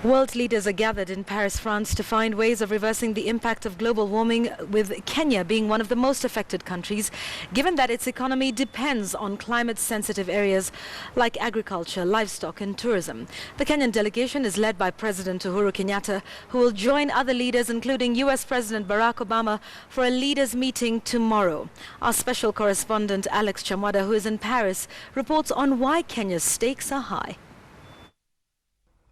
World leaders are gathered in Paris, France to find ways of reversing the impact of global warming, with Kenya being one of the most affected countries, given that its economy depends on climate-sensitive areas like agriculture, livestock and tourism. The Kenyan delegation is led by President Uhuru Kenyatta, who will join other leaders, including US President Barack Obama, for a leaders' meeting tomorrow. Our special correspondent Alex Chamwada, who is in Paris, reports on why Kenya's stakes are high.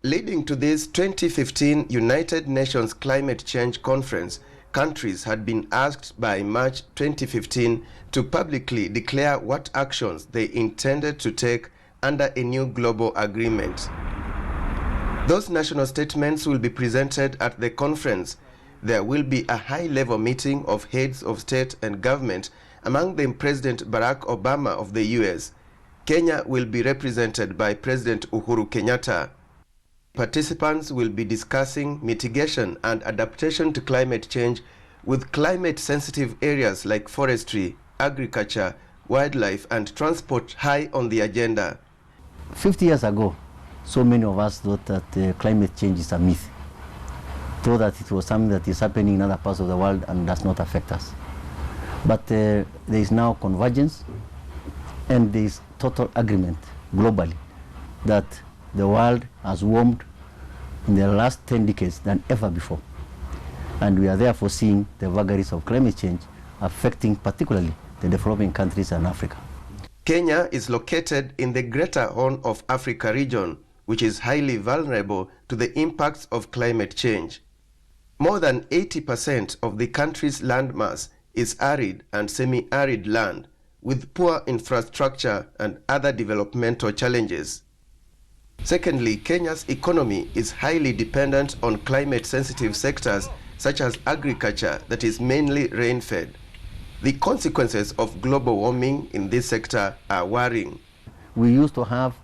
Leading to this 2015 United Nations Climate Change Conference, countries had been asked by March 2015 to publicly declare what actions they intended to take under a new global agreement. Those national statements will be presented at the conference. There will be a high-level meeting of heads of state and government, among them President Barack Obama of the US. Kenya will be represented by President Uhuru Kenyatta. Participants will be discussing mitigation and adaptation to climate change, with climate-sensitive areas like forestry, agriculture, wildlife and transport high on the agenda. 50 years ago, so many of us thought that climate change is a myth, thought that it was something that is happening in other parts of the world and does not affect us. But there is now convergence, and there is total agreement globally that the world has warmed in the last 10 decades than ever before. And we are therefore seeing the vagaries of climate change affecting particularly the developing countries and Africa. Kenya is located in the Greater Horn of Africa region, which is highly vulnerable to the impacts of climate change. More than 80% of the country's landmass is arid and semi-arid land, with poor infrastructure and other developmental challenges. Secondly, Kenya's economy is highly dependent on climate-sensitive sectors such as agriculture that is mainly rain-fed. The consequences of global warming in this sector are worrying. We used to have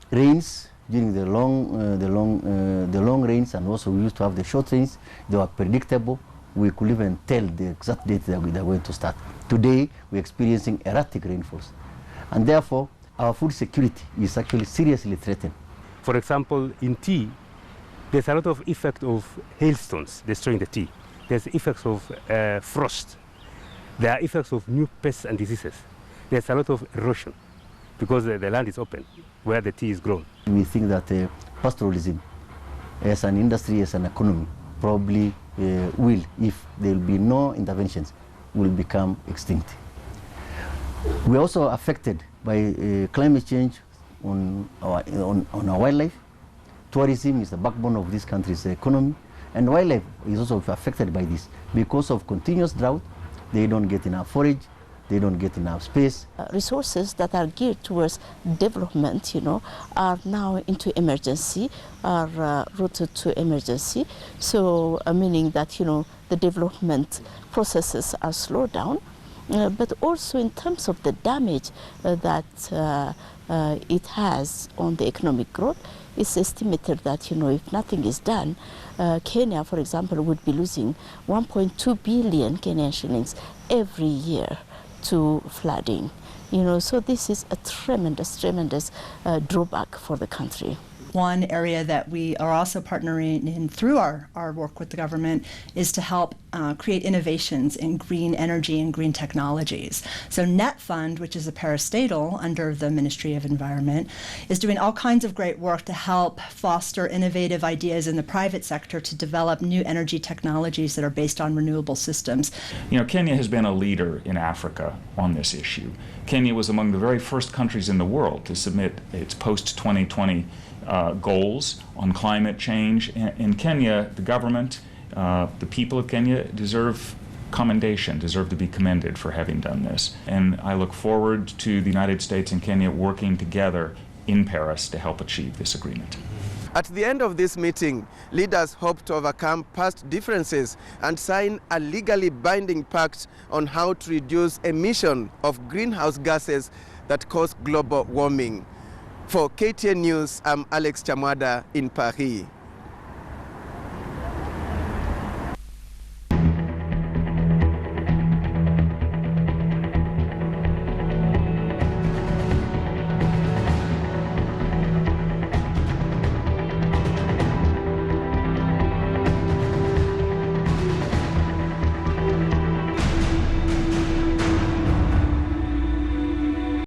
rains during the long rains, and also we used to have the short rains. They were predictable. We could even tell the exact date that they're going to start. Today, we're experiencing erratic rainfalls, and therefore our food security is actually seriously threatened. For example, in tea, there's a lot of effect of hailstones destroying the tea. There's effects of frost. There are effects of new pests and diseases. There's a lot of erosion because the land is open where the tea is grown. We think that pastoralism as an industry, as an economy, probably will, if there will be no interventions, will become extinct. We're also affected by climate change on our wildlife. Tourism is the backbone of this country's economy, and wildlife is also affected by this. Because of continuous drought, they don't get enough forage, they don't get enough space. Resources that are geared towards development, are now into emergency, are routed to emergency. So, meaning that, the development processes are slowed down. But also in terms of the damage that it has on the economic growth, it's estimated that, if nothing is done, Kenya, for example, would be losing 1.2 billion Kenyan shillings every year to flooding. So this is a tremendous drawback for the country. One area that we are also partnering in through our work with the government is to help create innovations in green energy and green technologies. So Net Fund, which is a parastatal under the Ministry of Environment, is doing all kinds of great work to help foster innovative ideas in the private sector to develop new energy technologies that are based on renewable systems. Kenya has been a leader in Africa on this issue. Kenya was among the very first countries in the world to submit its post-2020 goals on climate change. In Kenya, the government, the people of Kenya deserve commendation, deserve to be commended for having done this. And I look forward to the United States and Kenya working together in Paris to help achieve this agreement. At the end of this meeting, leaders hope to overcome past differences and sign a legally binding pact on how to reduce emission of greenhouse gases that cause global warming. For KTN News, I'm Alex Chamwada in Paris.